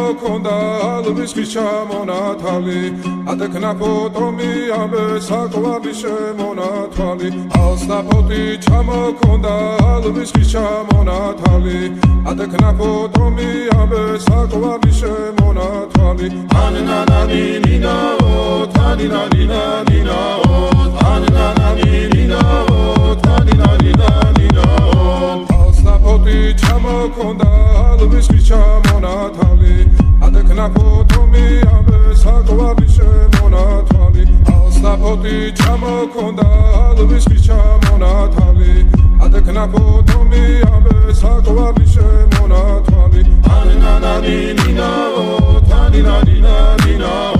ჩამოქონდა ალვის ხის ჩამონათალი ატექნა ფოტომი ამე საკვარი შემონათვალი ალსა ფოტი ჩამოქონდა ალვის ხის ჩამონათალი ატექნა ფოტომი ამე საკვარი შემონათვალი ანანანინინაო თანინანინანინაო ანანანინინაო თანინანინანინაო ალსა ფოტი ჩამოქონდა ალვის ხის ჩამონათალი ატექნა ფოტომი ამე საკვარი შემონათვალი ალსა ფოტი ჩამოქონდა ალვის ხის ჩამონათალი ატექნა ფოტომი ამე საკვარი შემონათვალი ანანანინინაო თანინანინანინაო